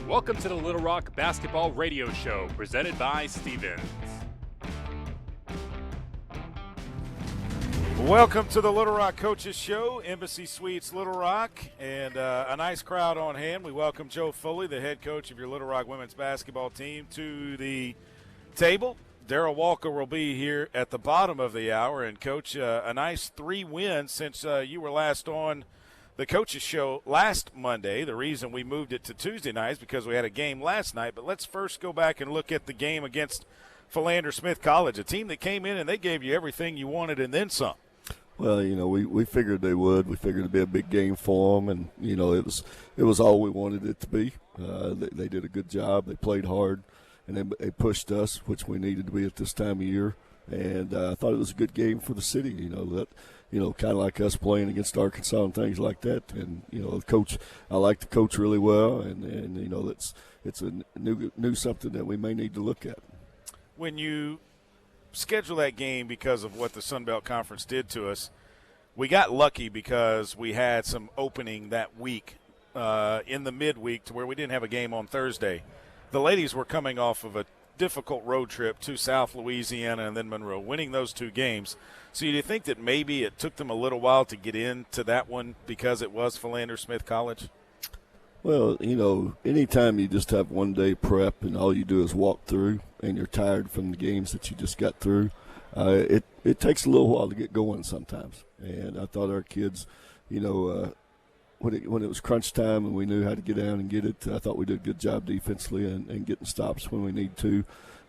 Welcome to the Little Rock Basketball Radio Show, presented by Stevens. Welcome to the Little Rock Coaches Show, Embassy Suites, Little Rock, and a nice crowd on hand. We welcome Joe Foley, the head coach of your Little Rock women's basketball team, to the table. Darrell Walker will be here at the bottom of the hour. And, Coach, a nice 3 wins since you were last on the Coaches Show last Monday. The reason we moved it to Tuesday night is because we had a game last night. But let's first go back and look at the game against Philander Smith College, a team that came in and they gave you everything you wanted and then some. Well, we figured they would. We figured it'd be a big game for them, and it was all we wanted it to be. They did a good job. They played hard, and they pushed us, which we needed to be at this time of year. And I thought it was a good game for the city. Kind of like us playing against Arkansas and things like that. And the coach, I like the coach really well, and it's a new something that we may need to look at. When you schedule that game because of what the Sun Belt Conference did to us, we got lucky because we had some opening that week in the midweek to where we didn't have a game on Thursday. The ladies were coming off of a difficult road trip to South Louisiana and then Monroe, winning those 2 games. So you think that maybe it took them a little while to get into that one because it was Philander Smith College? Well, anytime you just have 1 day prep and all you do is walk through and you're tired from the games that you just got through, it takes a little while to get going sometimes. And I thought our kids, when it was crunch time and we knew how to get down and get it, I thought we did a good job defensively and getting stops when we need to.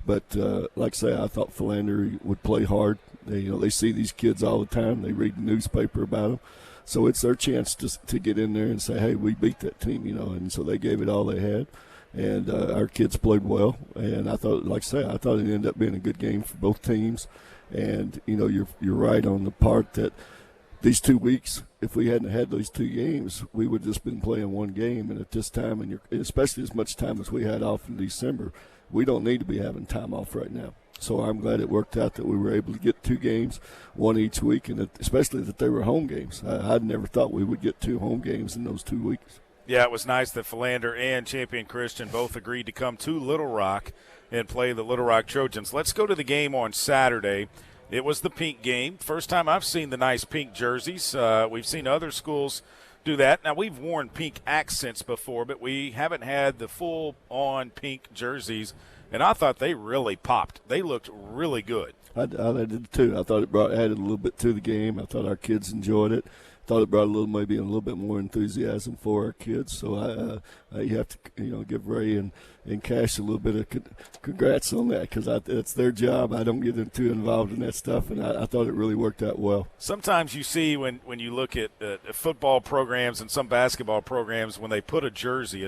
But like I say, I thought Philander would play hard. They see these kids all the time. They read the newspaper about them. So it's their chance to get in there and say, hey, we beat that team, and so they gave it all they had. And our kids played well. And I thought, like I say, I thought it ended up being a good game for both teams. And, you're right on the part that these 2 weeks, if we hadn't had those 2 games, we would have just been playing 1 game. And at this time, and especially as much time as we had off in December, we don't need to be having time off right now. So I'm glad it worked out that we were able to get 2 games, 1 each week, and especially that they were home games. I'd never thought we would get 2 home games in those 2 weeks. Yeah, it was nice that Philander and Champion Christian both agreed to come to Little Rock and play the Little Rock Trojans. Let's go to the game on Saturday. It was the pink game. First time I've seen the nice pink jerseys. We've seen other schools do that. Now, we've worn pink accents before, but we haven't had the full-on pink jerseys, and I thought they really popped. They looked really good. I did too. I thought it added a little bit to the game. I thought our kids enjoyed it. Thought it brought maybe a little bit more enthusiasm for our kids. So you have to give Ray and Cash a little bit of congrats on that because it's their job. I don't get too involved in that stuff, and I thought it really worked out well. Sometimes you see when you look at football programs and some basketball programs, when they put a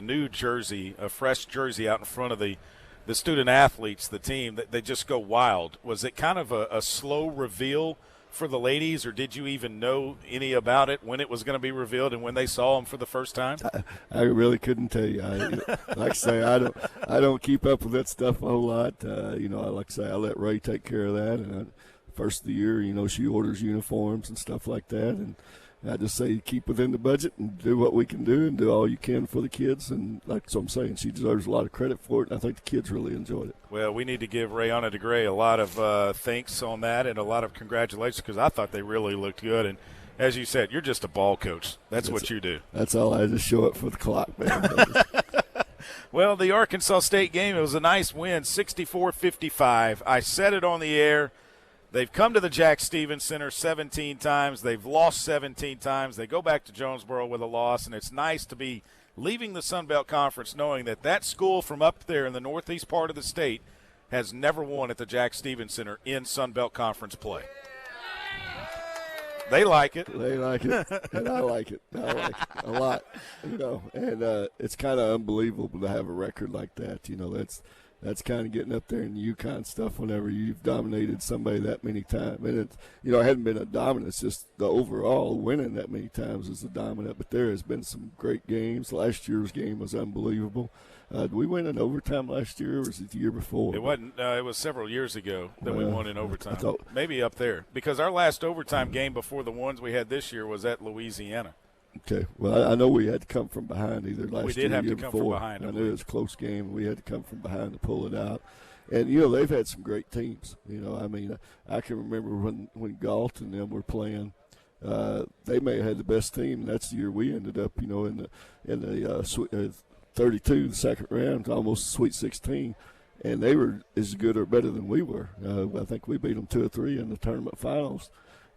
new jersey, a fresh jersey out in front of the student athletes, the team, they just go wild. Was it kind of a slow reveal for the ladies, or did you even know any about it when it was going to be revealed and when they saw them for the first time? I really couldn't tell you. Like I say, I don't keep up with that stuff a whole lot. Like I say, I let Ray take care of that. And first of the year, she orders uniforms and stuff like that. And I just say keep within the budget and do what we can do and do all you can for the kids. And like I'm saying, she deserves a lot of credit for it, and I think the kids really enjoyed it. Well, we need to give Rayana DeGray a lot of thanks on that and a lot of congratulations because I thought they really looked good. And as you said, you're just a ball coach. That's what you do. That's all I just show up for the clock, man. Well, the Arkansas State game, it was a nice win, 64-55. I said it on the air. They've come to the Jack Stevens Center 17 times. They've lost 17 times. They go back to Jonesboro with a loss, and it's nice to be leaving the Sun Belt Conference knowing that school from up there in the northeast part of the state has never won at the Jack Stevens Center in Sun Belt Conference play. They like it. They like it, and I like it. I like it a lot, and it's kind of unbelievable to have a record like that. That's kind of getting up there in the UConn stuff whenever you've dominated somebody that many times. And it hadn't been a dominant. It's just the overall winning that many times is the dominant. But there has been some great games. Last year's game was unbelievable. Did we win in overtime last year, or was it the year before? It wasn't. It was several years ago that we won in overtime. Maybe up there. Because our last overtime game before the ones we had this year was at Louisiana. Okay. Well, I know we had to come from behind either last year or We did have year to come before. from behind. I knew it was a close game. We had to come from behind to pull it out. And, you know, they've had some great teams. You know, I mean, I can remember when Galt and them were playing, they may have had the best team. And that's the year we ended up, you know, in the 32, the second round, almost Sweet 16. And they were as good or better than we were. I think we beat them 2 or 3 in the tournament finals.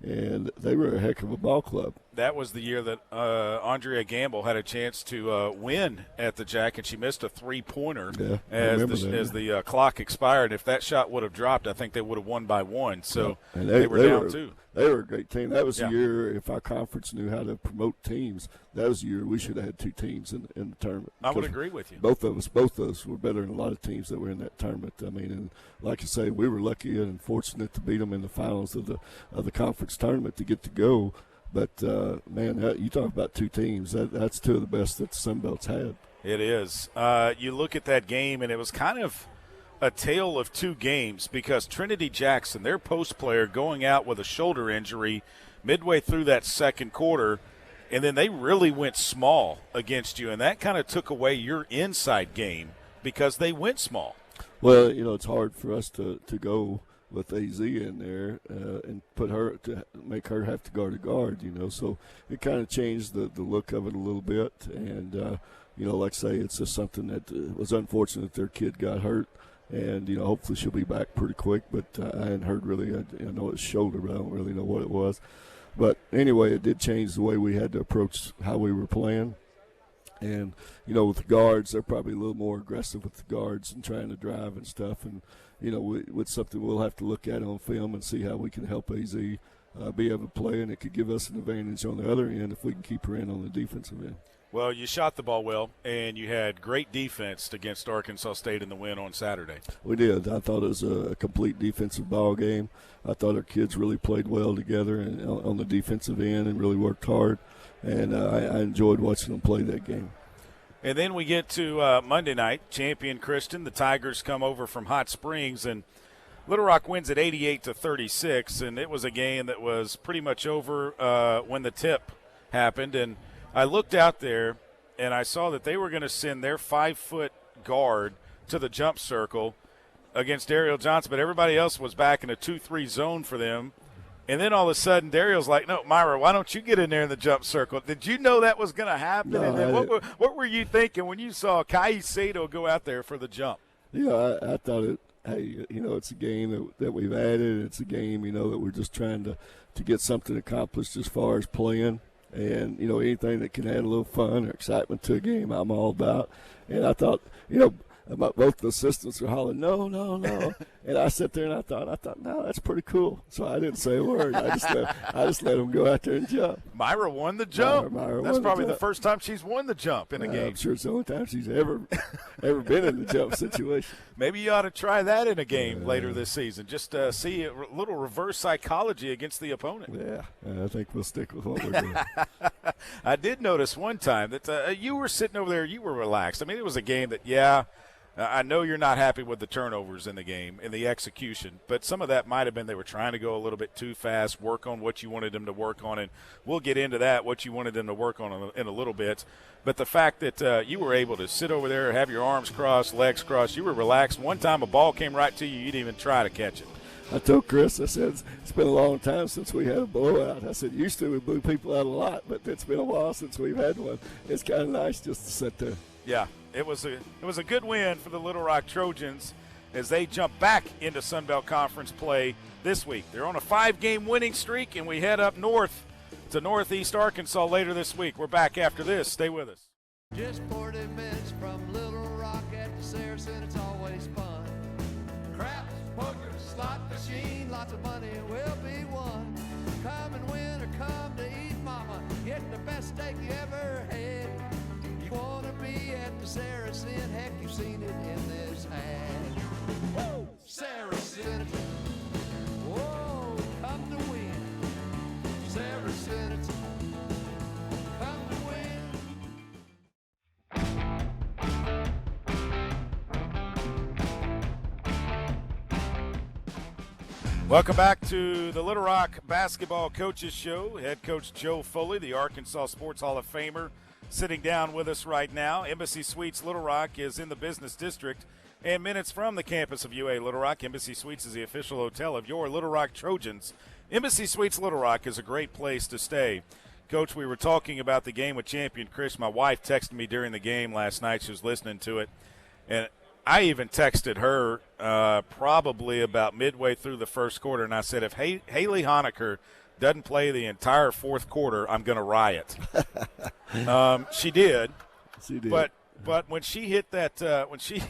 And they were a heck of a ball club. That was the year that Andrea Gamble had a chance to win at the Jack, and she missed a three-pointer as the clock expired. If that shot would have dropped, I think they would have won by 1. So they were down 2. They were a great team. That was the year, if our conference knew how to promote teams, that was the year we should have had 2 teams in the tournament. I would agree with you. Both of us were better than a lot of teams that were in that tournament. I mean, and like I say, we were lucky and fortunate to beat them in the finals of the conference tournament to get to go. But, man, you talk about 2 teams. That's 2 of the best that the Sun Belt's had. It is. You look at that game, and it was kind of a tale of 2 games because Trinity Jackson, their post player, going out with a shoulder injury midway through that second quarter, and then they really went small against you, and that kind of took away your inside game because they went small. Well, you know, it's hard for us to go with AZ in there and put her to make her have to guard a guard, you know. So it kind of changed the look of it a little bit. And, you know, like I say, it's just something that was unfortunate their kid got hurt. And, you know, hopefully she'll be back pretty quick. But I hadn't heard really. I know it's shoulder, but I don't really know what it was. But anyway, it did change the way we had to approach how we were playing. And, you know, with the guards, they're probably a little more aggressive with the guards and trying to drive and stuff. And, you know, with something we'll have to look at on film and see how we can help AZ be able to play. And it could give us an advantage on the other end if we can keep her in on the defensive end. Well, you shot the ball well, and you had great defense against Arkansas State in the win on Saturday. We did. I thought it was a complete defensive ball game. I thought our kids really played well together and on the defensive end and really worked hard. And I enjoyed watching them play that game. And then we get to Monday night, Champion Christian. The Tigers come over from Hot Springs, and Little Rock wins at 88-36. And it was a game that was pretty much over when the tip happened. And I looked out there, and I saw that they were going to send their 5-foot guard to the jump circle against Daryl Johnson, but everybody else was back in a 2-3 zone for them. And then all of a sudden, Daryl's like, no, Myra, why don't you get in there in the jump circle? Did you know that was going to happen? No, and then what were you thinking when you saw Kai Sato go out there for the jump? Yeah, I thought hey, you know, it's a game that we've added. It's a game, you know, that we're just trying to get something accomplished as far as playing. And, you know, anything that can add a little fun or excitement to a game, I'm all about. And I thought, you know, both the assistants were hollering, no, no, no. And I sat there and I thought, no, that's pretty cool. So I didn't say a word. I just let them go out there and jump. Myra won the jump. That's probably the first time she's won the jump in a game. I'm sure it's the only time she's ever been in the jump situation. Maybe you ought to try that in a game later this season. Just see a little reverse psychology against the opponent. Yeah, I think we'll stick with what we're doing. I did notice one time that you were sitting over there, you were relaxed. I mean, it was a game that, I know you're not happy with the turnovers in the game, in the execution, but some of that might have been they were trying to go a little bit too fast, work on what you wanted them to work on, and we'll get into that, what you wanted them to work on in a little bit. But the fact that you were able to sit over there, have your arms crossed, legs crossed, you were relaxed. One time a ball came right to you, you didn't even try to catch it. I told Chris, I said, it's been a long time since we had a blowout. I said, used to we blew people out a lot, but it's been a while since we've had one. It's kind of nice just to sit there. Yeah, it was a good win for the Little Rock Trojans as they jump back into Sun Belt Conference play this week. They're on a 5-game winning streak, and we head up north to Northeast Arkansas later this week. We're back after this. Stay with us. Just 40 minutes from Little Rock at the Saracen, it's always fun. Craps, poker, slot machine, lots of money will be won. Come and win or come to eat, mama, get the best steak you ever had. You want to be at the Saracen, heck, you've seen it in this ad. Woo! Saracen, whoa, come to win. Saracen, come to win. Welcome back to the Little Rock Basketball Coaches Show. Head coach Joe Foley, the Arkansas Sports Hall of Famer, sitting down with us right now. Embassy Suites Little Rock is in the business district and minutes from the campus of UA Little Rock. Embassy Suites is the official hotel of your Little Rock Trojans. Embassy Suites Little Rock is a great place to stay. Coach, we were talking about the game with Champion Chris. My wife texted me during the game last night. She was listening to it. And I even texted her probably about midway through the first quarter, and I said, if Haley Honecker doesn't play the entire fourth quarter, I'm going to riot. She did. She did. But when she hit that, when she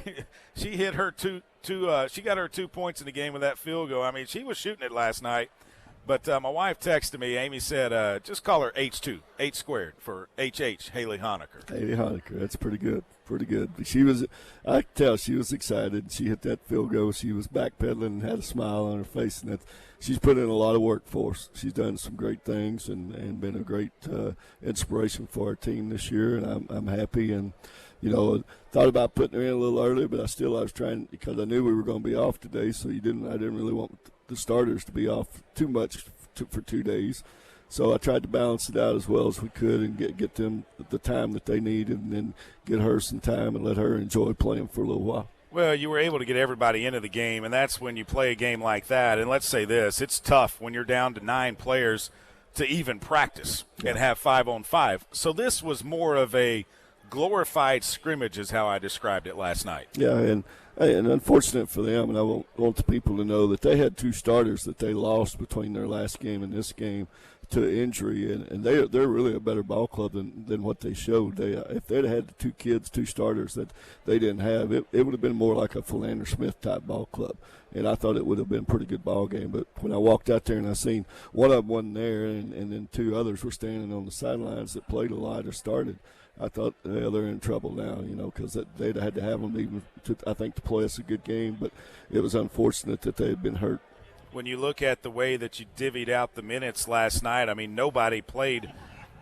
hit her she got her 2 points in the game with that field goal. I mean, she was shooting it last night. But my wife texted me. Amy said, just call her H2, H squared for HH, Haley Honecker. Haley Honecker, that's pretty good. Pretty good. I could tell she was excited. She hit that field goal. She was backpedaling and had a smile on her face. And she's put in a lot of work for us. She's done some great things and been a great inspiration for our team this year. And I'm happy. And, thought about putting her in a little early, but I was trying because I knew we were going to be off today. So I didn't really want the starters to be off too much for 2 days. So I tried to balance it out as well as we could and get them the time that they needed and then get her some time and let her enjoy playing for a little while. Well, you were able to get everybody into the game, and that's when you play a game like that. And let's say this, it's tough when you're down to 9 players to even practice and have 5-on-5. So this was more of a glorified scrimmage is how I described it last night. Yeah, and unfortunate for them, and I want the people to know that they had 2 starters that they lost between their last game and this game to injury, and they're really a better ball club than what they showed. If they'd had 2 starters that they didn't have, it would have been more like a Philander Smith type ball club, and I thought it would have been a pretty good ball game. But when I walked out there and I seen one of them wasn't there, and then 2 others were standing on the sidelines that played a lot or started, I thought, well, they're in trouble now, because they'd had to have them even to play us a good game. But it was unfortunate that they had been hurt. When you look at the way that you divvied out the minutes last night, I mean, nobody played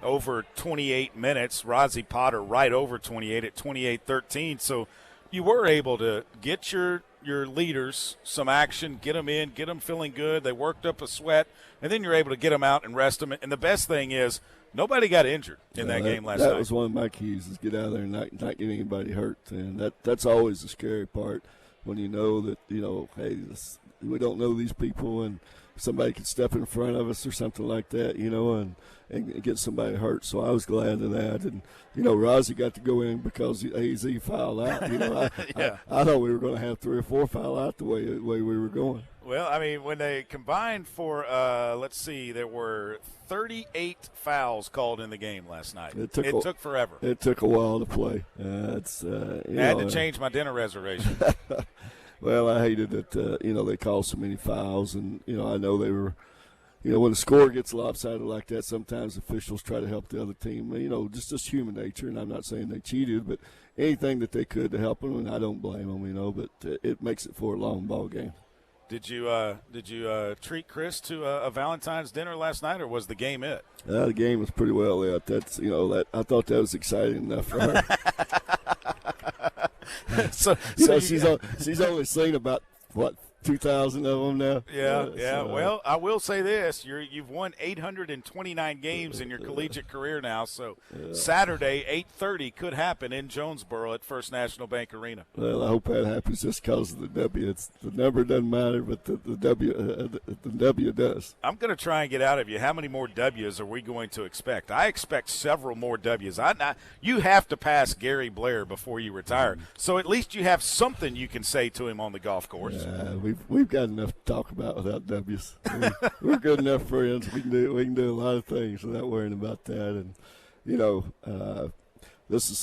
over 28 minutes. Rozzy Potter right over 28 at 28-13. So you were able to get your leaders some action, get them in, get them feeling good. They worked up a sweat, and then you're able to get them out and rest them. And the best thing is nobody got injured in that game last night. That was one of my keys, is get out there and not get anybody hurt. And that's always the scary part when you know that, hey, we don't know these people and somebody could step in front of us or something like that, and get somebody hurt. So I was glad of that. And, Rozzy got to go in because AZ fouled out. Yeah. I thought we were going to have 3 or 4 foul out the way we were going. Well, I mean, when they combined for, there were 38 fouls called in the game last night. It took forever. It took a while to play. I had to change my dinner reservation. Well, I hated that, they called so many fouls. And, I know they were, when the score gets lopsided like that, sometimes officials try to help the other team. Just human nature. And I'm not saying they cheated, but anything that they could to help them, and I don't blame them, but it makes it for a long ball game. Did you treat Chris to a Valentine's dinner last night, or was the game it? The game was pretty well it. That's I thought that was exciting enough for her. so she's only seen about 2,000 of them now. Yeah. Well, I will say this: you've won 829 games in your collegiate career now. So Saturday, 8:30 could happen in Jonesboro at First National Bank Arena. Well, I hope that happens just because of the W. The number doesn't matter, but the W does. I'm going to try and get out of you. How many more W's are we going to expect? I expect several more W's. You have to pass Gary Blair before you retire, so at least you have something you can say to him on the golf course. We've got enough to talk about without W's. We're good enough friends. We can do a lot of things without worrying about that. And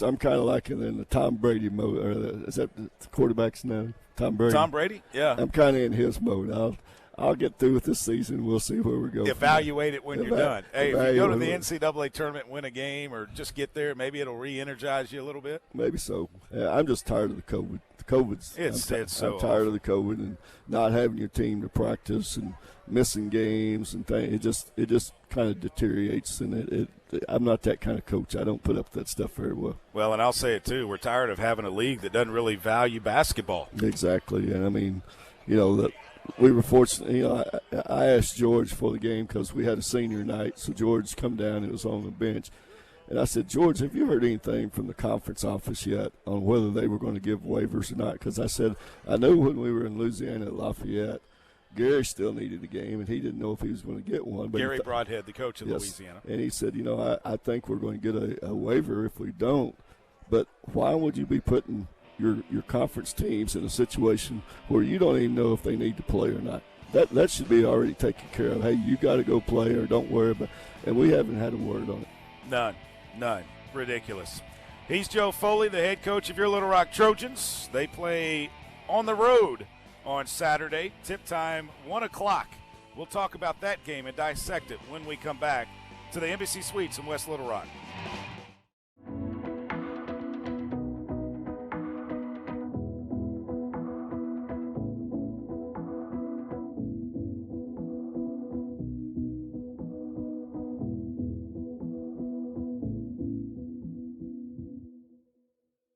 I'm kind of like in the Tom Brady mode. Or is that the quarterback's name? Tom Brady. Tom Brady. Yeah. I'm kind of in his mode. I'll get through with this season. We'll see where we go. Evaluate it when you're done. Hey, if you go to the NCAA tournament, win a game, or just get there, maybe it'll re-energize you a little bit. Maybe so. I'm just tired of the COVID. I'm tired of the COVID and not having your team to practice and missing games and things. It just kind of deteriorates, and I'm not that kind of coach. I don't put up that stuff very well. Well, and I'll say it too. We're tired of having a league that doesn't really value basketball. Exactly, and I mean, we were fortunate. You know, I asked George for the game because we had a senior night, so George come down and was on the bench. And I said, George, have you heard anything from the conference office yet on whether they were going to give waivers or not? Because I said, I knew when we were in Louisiana at Lafayette, Gary still needed a game, and he didn't know if he was going to get one. But Gary Broadhead, the coach of Louisiana. And he said, you know, I think we're going to get a waiver if we don't. But why would you be putting your conference teams in a situation where you don't even know if they need to play or not? That should be already taken care of. Hey, you got to go play or don't worry about it. And we haven't had a word on it. None. Ridiculous. He's Joe Foley, the head coach of your Little Rock Trojans. They play on the road on Saturday. Tip time, 1 o'clock. We'll talk about that game and dissect it when we come back to the Embassy Suites in West Little Rock.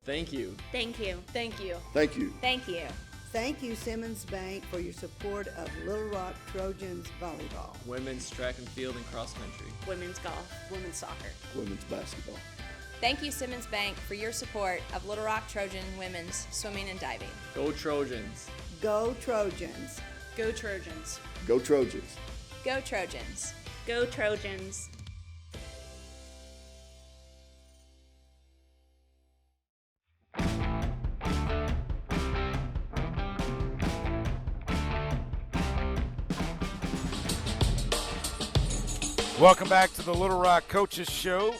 Thank you. Thank you. Thank you. Thank you. Thank you. Thank you, Simmons Bank, for your support of Little Rock Trojans volleyball, Women's track and field and cross country. Women's golf. Women's soccer. Women's basketball. Thank you, Simmons Bank, for your support of Little Rock Trojan women's swimming and diving. Go Trojans. Go Trojans. Go Trojans. Go Trojans. Go Trojans. Go Trojans. Welcome back to the Little Rock Coaches Show.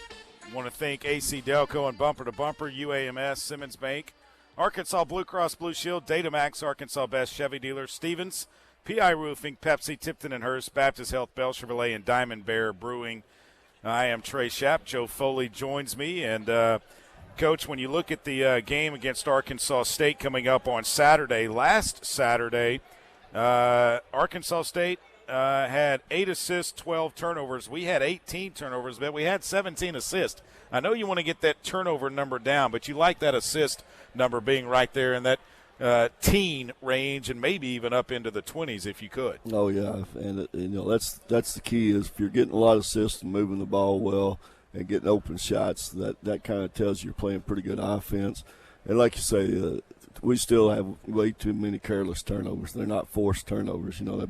I want to thank AC Delco and Bumper to Bumper, UAMS, Simmons Bank, Arkansas Blue Cross Blue Shield, Datamax, Arkansas Best Chevy Dealer, Stevens, PI Roofing, Pepsi, Tipton and Hearst, Baptist Health, Bell Chevrolet, and Diamond Bear Brewing. I am Trey Schapp. Joe Foley joins me. And, Coach, when you look at the game against Arkansas State coming up on Saturday, last Saturday, Arkansas State had 8 assists, 12 turnovers. We had 18 turnovers, but we had 17 assists. I know you want to get that turnover number down, but you like that assist number being right there in that teen range and maybe even up into the 20s if you could. Oh, yeah, and you know that's the key is if you're getting a lot of assists and moving the ball well and getting open shots, that kind of tells you you're playing pretty good offense. And like you say, we still have way too many careless turnovers. They're not forced turnovers. You know,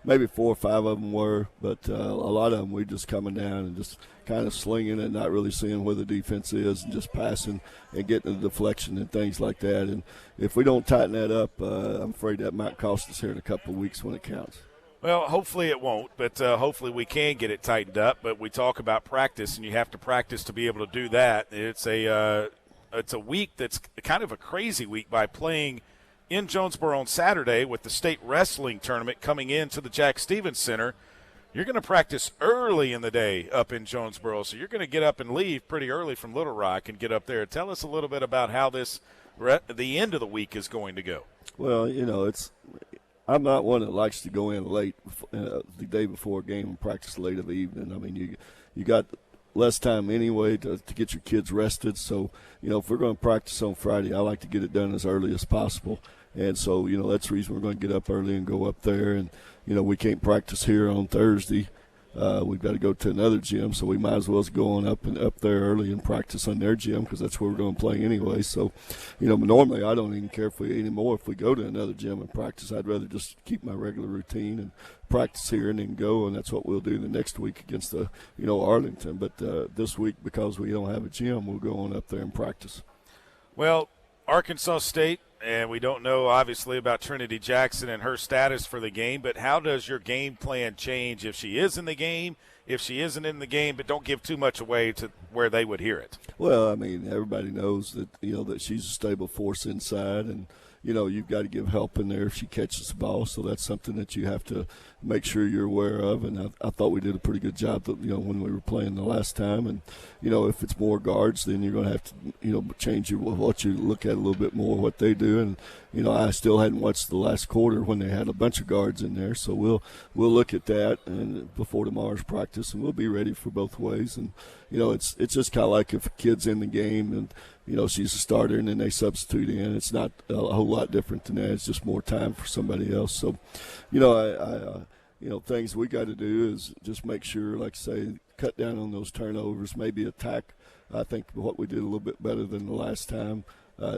maybe 4 or 5 of them were, but a lot of them we just coming down and just kind of slinging and not really seeing where the defense is and just passing and getting a deflection and things like that. And if we don't tighten that up, I'm afraid that might cost us here in a couple of weeks when it counts. Well, hopefully it won't, but hopefully we can get it tightened up. But we talk about practice, and you have to practice to be able to do that. It's a week that's kind of a crazy week by playing in Jonesboro on Saturday with the state wrestling tournament coming into the Jack Stevens Center. You're going to practice early in the day up in Jonesboro, so you're going to get up and leave pretty early from Little Rock and get up there. Tell us a little bit about how the end of the week is going to go. Well, you know, I'm not one that likes to go in late the day before a game and practice late in the evening. I mean, you got less time anyway to get your kids rested. So, you know, if we're going to practice on Friday, I like to get it done as early as possible. And so, you know, that's the reason we're going to get up early and go up there. And, you know, we can't practice here on Thursday. We've got to go to another gym, so we might as well go on up there early and practice on their gym because that's where we're going to play anyway. So, you know, normally I don't even care if we go to another gym and practice. I'd rather just keep my regular routine and practice here and then go, and that's what we'll do the next week against Arlington. But this week, because we don't have a gym, we'll go on up there and practice. Well, Arkansas State, and we don't know, obviously, about Trinity Jackson and her status for the game, but how does your game plan change if she is in the game, if she isn't in the game, but don't give too much away to where they would hear it? Well, I mean, everybody knows that, that she's a stable force inside, and, you've got to give help in there if she catches the ball, so that's something that you have to make sure you're aware of, and I thought we did a pretty good job, when we were playing the last time, and, if it's more guards, then you're going to have to, change what you look at a little bit more, what they do, and, I still hadn't watched the last quarter when they had a bunch of guards in there. So we'll look at that and before tomorrow's practice, and we'll be ready for both ways. And it's just kind of like if a kid's in the game and she's a starter and then they substitute in. It's not a whole lot different than that. It's just more time for somebody else. So, things we got to do is just make sure, like I say, cut down on those turnovers, maybe attack. I think what we did a little bit better than the last time.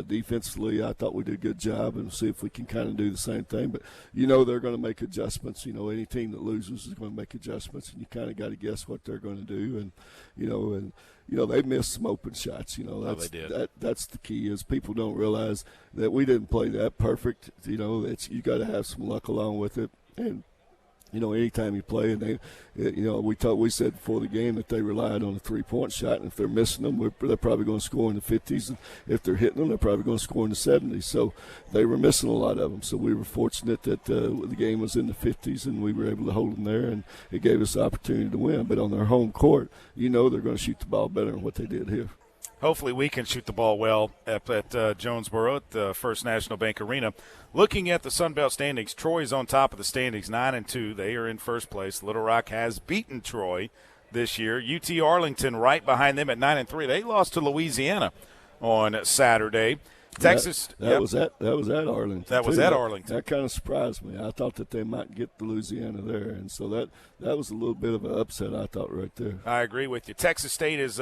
Defensively, I thought we did a good job, and see if we can kind of do the same thing. But, they're going to make adjustments. Any team that loses is going to make adjustments, and you kind of got to guess what they're going to do. And, they missed some open shots. They did. That's the key is people don't realize that we didn't play that perfect. You got to have some luck along with it. And, anytime you play, and we said before the game that they relied on a 3-point shot, and if they're missing them, they're probably going to score in the 50s, and if they're hitting them, they're probably going to score in the 70s. So they were missing a lot of them. So we were fortunate that the game was in the 50s, and we were able to hold them there, and it gave us the opportunity to win. But on their home court, they're going to shoot the ball better than what they did here. Hopefully we can shoot the ball well at Jonesboro at the First National Bank Arena. Looking at the Sun Belt standings, Troy's on top of the standings, 9-2. They are in first place. Little Rock has beaten Troy this year. UT Arlington right behind them at 9-3. They lost to Louisiana on Saturday. Texas. That was at Arlington. That was at Arlington. That kind of surprised me. I thought that they might get Louisiana there, and so that was a little bit of an upset, I thought, right there. I agree with you. Texas State is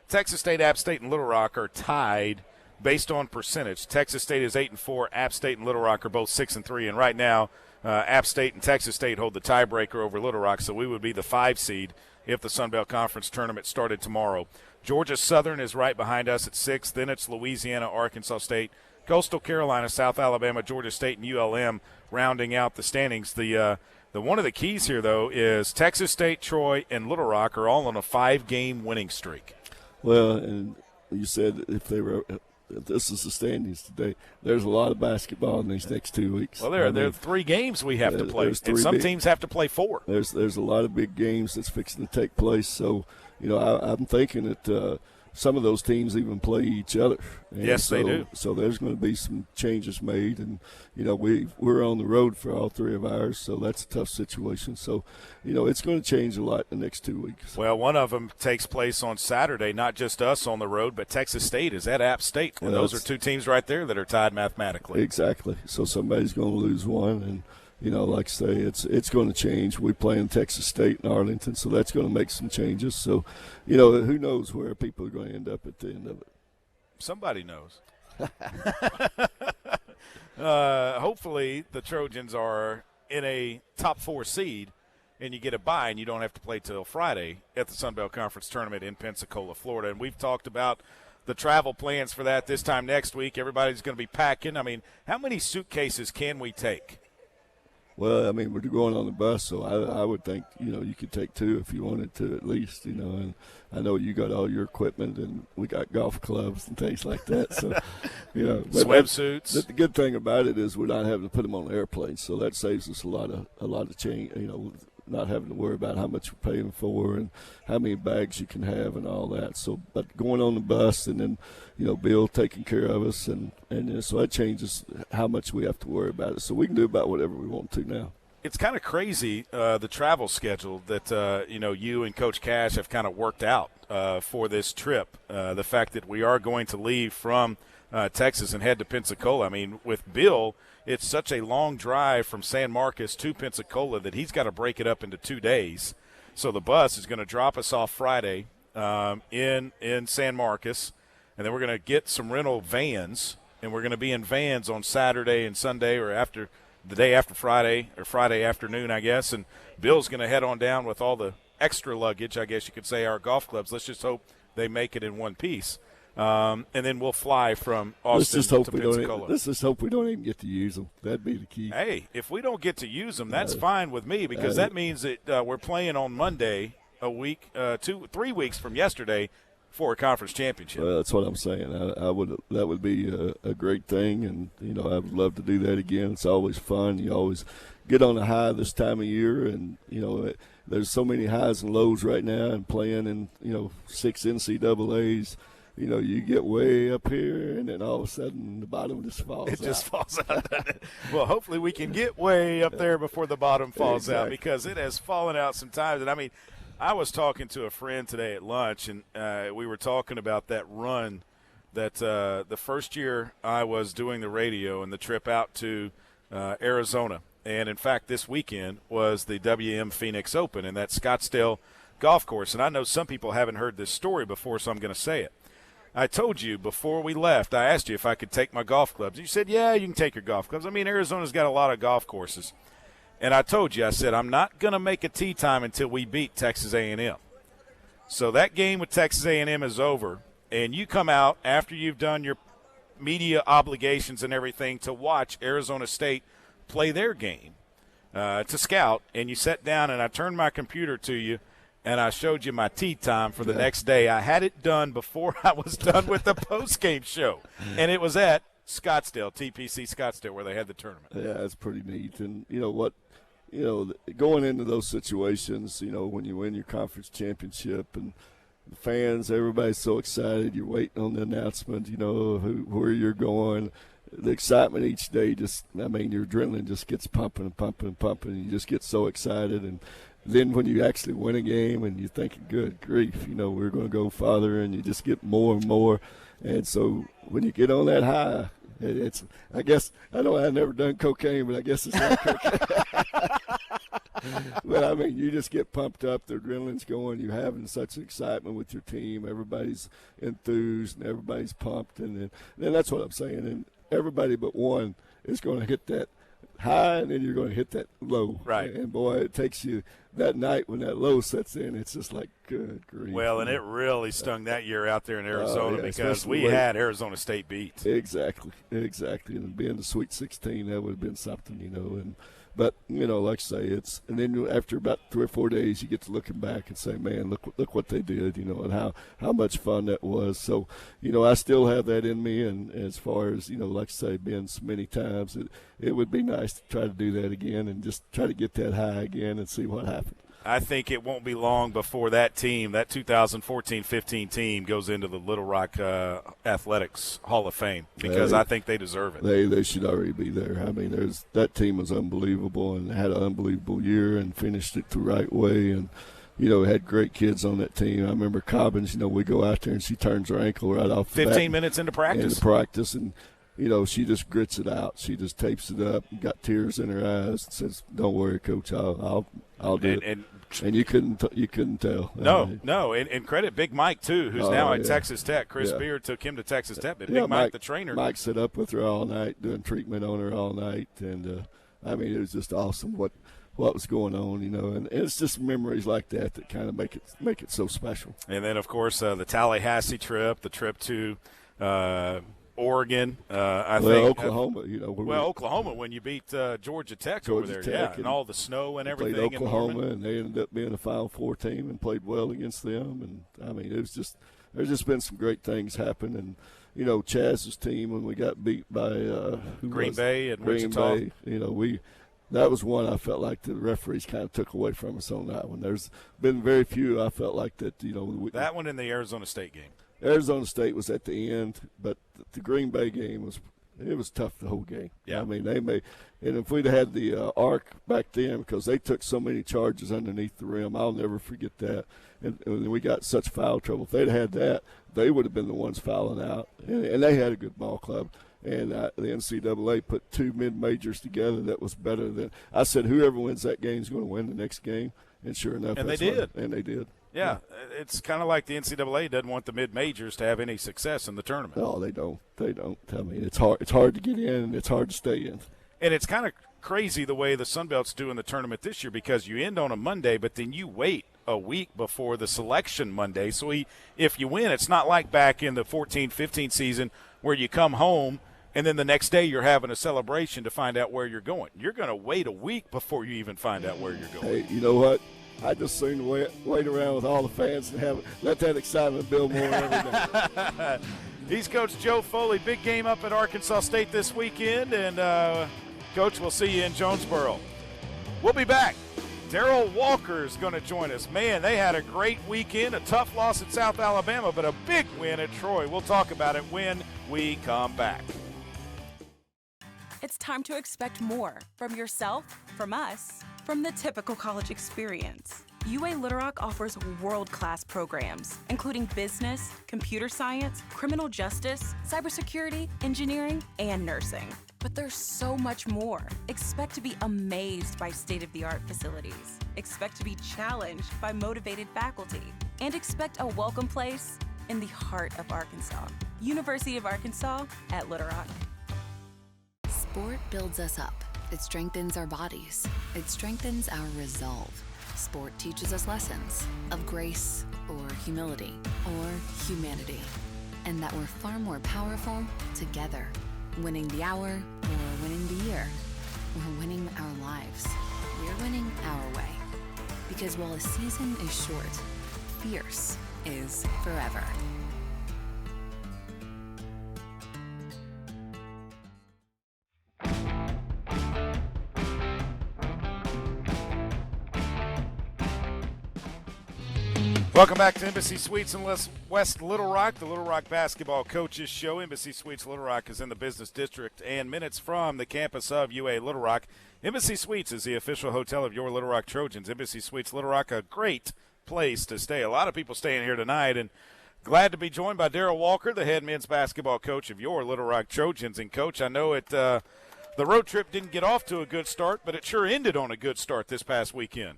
Texas State, App State, and Little Rock are tied based on percentage. Texas State is 8-4. App State and Little Rock are both 6-3. And right now, App State and Texas State hold the tiebreaker over Little Rock, so we would be the 5 seed if the Sun Belt Conference tournament started tomorrow. Georgia Southern is right behind us at 6. Then it's Louisiana, Arkansas State, Coastal Carolina, South Alabama, Georgia State, and ULM rounding out the standings. The one of the keys here, though, is Texas State, Troy, and Little Rock are all on a 5-game winning streak. Well, and you said if this is the standings today, there's a lot of basketball in these next 2 weeks. Well, there are 3 games we have to play, and some teams have to play 4. There's a lot of big games that's fixing to take place. So, I'm thinking that some of those teams even play each other. And yes, they do. So there's going to be some changes made, and we're on the road for all 3 of ours, so that's a tough situation. So, it's going to change a lot in the next 2 weeks. Well, one of them takes place on Saturday, not just us on the road, but Texas State is at App State, and those are 2 teams right there that are tied mathematically. Exactly. So somebody's going to lose one, and like I say, it's going to change. We play in Texas State and Arlington, so that's going to make some changes. So, who knows where people are going to end up at the end of it. Somebody knows. Hopefully the Trojans are in a top 4 seed, and you get a bye, and you don't have to play till Friday at the Sun Belt Conference Tournament in Pensacola, Florida. And we've talked about the travel plans for that this time next week. Everybody's going to be packing. I mean, how many suitcases can we take? Well, we're going on the bus, so I would think, you could take 2 if you wanted to at least, and I know you got all your equipment, and we got golf clubs and things like that. So, swimsuits. The good thing about it is we're not having to put them on airplanes, so that saves us a lot of change, not having to worry about how much we're paying for and how many bags you can have and all that. So, but going on the bus and then, Bill taking care of us, and so that changes how much we have to worry about it. So we can do about whatever we want to now. It's kind of crazy, the travel schedule that, you and Coach Cash have kind of worked out for this trip. The fact that we are going to leave from Texas and head to Pensacola. With Bill, it's such a long drive from San Marcos to Pensacola that he's got to break it up into 2 days. So the bus is going to drop us off Friday in San Marcos, and then we're going to get some rental vans, and we're going to be in vans on Saturday and Sunday, or after the day after Friday, or Friday afternoon, I guess. And Bill's going to head on down with all the extra luggage, I guess you could say, our golf clubs. Let's just hope they make it in one piece. And then we'll fly from Austin to Pensacola. Let's just hope we don't even get to use them. That'd be the key. Hey, if we don't get to use them, that's fine with me, because that means that we're playing on Monday, 3 weeks from yesterday, for a conference championship. Well, that's what I'm saying. That would be a great thing, and I would love to do that again. It's always fun. You always get on a high this time of year, and there's so many highs and lows right now, and playing in 6 NCAAs. you get way up here, and then all of a sudden the bottom just falls out. It just falls out. Well, hopefully we can get way up there before the bottom falls out, because it has fallen out sometimes. And, I mean, I was talking to a friend today at lunch, and we were talking about that run that the first year I was doing the radio and the trip out to Arizona. And, in fact, this weekend was the WM Phoenix Open in that Scottsdale golf course. And I know some people haven't heard this story before, so I'm going to say it. I told you before we left, I asked you if I could take my golf clubs. You said, yeah, you can take your golf clubs. I mean, Arizona's got a lot of golf courses. And I told you, I said, I'm not going to make a tee time until we beat Texas A&M. So that game with Texas A&M is over, and you come out after you've done your media obligations and everything to watch Arizona State play their game, to scout, and you sat down and I turned my computer to you, and I showed you my tee time for the next day. I had it done before I was done with the post-game show, and it was at Scottsdale, TPC Scottsdale, where they had the tournament. Yeah, that's pretty neat. And you know what? Going into those situations, when you win your conference championship and the fans, everybody's so excited. You're waiting on the announcement, where you're going. The excitement each day your adrenaline just gets pumping and pumping and pumping, and you just get so excited. And then when you actually win a game and you're thinking, good grief, we're going to go farther, and you just get more and more. And so when you get on that high, I guess, I've never done cocaine, but I guess it's like cocaine. But, you just get pumped up. The adrenaline's going. You're having such excitement with your team. Everybody's enthused and everybody's pumped. And then that's what I'm saying. And everybody but one is going to hit that high, and then you're going to hit that low. Right. And, boy, it takes you that night when that low sets in, it's just like, good grief. Well, and it really stung that year out there in Arizona, because we had Arizona State beat. Exactly. And being the Sweet 16, that would have been something, But, like I say, and then after about 3 or 4 days, you get to looking back and say, man, look what they did, and how much fun that was. So, I still have that in me. And as far as, like I say, been so many times, it would be nice to try to do that again and just try to get that high again and see what happens. I think it won't be long before that team, that 2014-15 team, goes into the Little Rock Athletics Hall of Fame, because I think they deserve it. They should already be there. That team was unbelievable and had an unbelievable year and finished it the right way, and had great kids on that team. I remember Cobbins, we go out there and she turns her ankle right off the 15 minutes into practice. And she just grits it out. She just tapes it up, got tears in her eyes, and says, "Don't worry, Coach, I'll do it." And you couldn't tell. No, and credit Big Mike too, who's now at Texas Tech. Chris Beard took him to Texas Tech, but Big Mike, the trainer. Mike sat up with her all night, doing treatment on her all night, and it was just awesome what was going on, and it's just memories like that kind of make it so special. And then of course the Tallahassee trip, the trip to Oregon, Oklahoma, Oklahoma when you beat Georgia Tech over there, and all the snow and everything. Played Oklahoma, and they ended up being a Final Four team and played well against them. And it was there's just been some great things happen. And Chaz's team, when we got beat by Green Bay and Wichita, that was one I felt like the referees kind of took away from us on that one. There's been very few I felt like that. That one in the Arizona State game. Arizona State was at the end, but the Green Bay game was tough the whole game. Yeah. And if we'd had the arc back then, because they took so many charges underneath the rim, I'll never forget that. And we got such foul trouble. If they'd had that, they would have been the ones fouling out. And they had a good ball club. And the NCAA put 2 mid-majors together that was better than – I said whoever wins that game is going to win the next game. And sure enough, they did. And they did. Yeah, it's kind of like the NCAA doesn't want the mid-majors to have any success in the tournament. No, they don't. It's hard. It's hard to get in, and it's hard to stay in. And it's kind of crazy the way the Sun Belt's doing the tournament this year, because you end on a Monday, but then you wait a week before the selection Monday. So if you win, it's not like back in the 14-15 season where you come home and then the next day you're having a celebration to find out where you're going. You're going to wait a week before you even find out where you're going. Hey, you know what? I just seem to wait around with all the fans and let that excitement build more every day. He's Coach Joe Foley. Big game up at Arkansas State this weekend. And, Coach, we'll see you in Jonesboro. We'll be back. Darrell Walker is going to join us. Man, they had a great weekend, a tough loss at South Alabama, but a big win at Troy. We'll talk about it when we come back. It's time to expect more from yourself, from us, from the typical college experience. UA Little Rock offers world-class programs, including business, computer science, criminal justice, cybersecurity, engineering, and nursing. But there's so much more. Expect to be amazed by state-of-the-art facilities. Expect to be challenged by motivated faculty. And expect a welcome place in the heart of Arkansas. University of Arkansas at Little Rock. Sport builds us up. It strengthens our bodies. It strengthens our resolve. Sport teaches us lessons of grace or humility or humanity, and that we're far more powerful together. Winning the hour or winning the year. We're winning our lives. We're winning our way. Because while a season is short, fierce is forever. Welcome back to Embassy Suites in West Little Rock, the Little Rock Basketball Coaches Show. Embassy Suites Little Rock is in the business district and minutes from the campus of UA Little Rock. Embassy Suites is the official hotel of your Little Rock Trojans. Embassy Suites Little Rock, a great place to stay. A lot of people staying here tonight, and glad to be joined by Darrell Walker, the head men's basketball coach of your Little Rock Trojans. And, Coach, I know the road trip didn't get off to a good start, but it sure ended on a good start this past weekend.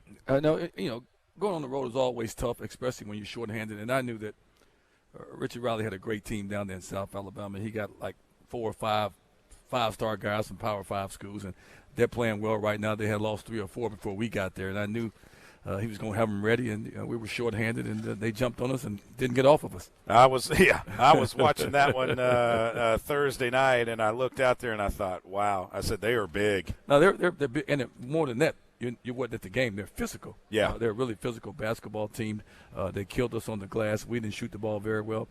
Going on the road is always tough, especially when you're shorthanded. And I knew that Richard Riley had a great team down there in South Alabama. He got like 4 or 5 five-star guys from Power 5 schools, and they're playing well right now. They had lost 3 or 4 before we got there, and I knew he was going to have them ready, and we were shorthanded, and they jumped on us and didn't get off of us. I was watching that one Thursday night, and I looked out there and I thought, wow. I said, they are big. No, they're big, and more than that. You wasn't at the game. They're physical. Yeah. They're a really physical basketball team. They killed us on the glass. We didn't shoot the ball very well.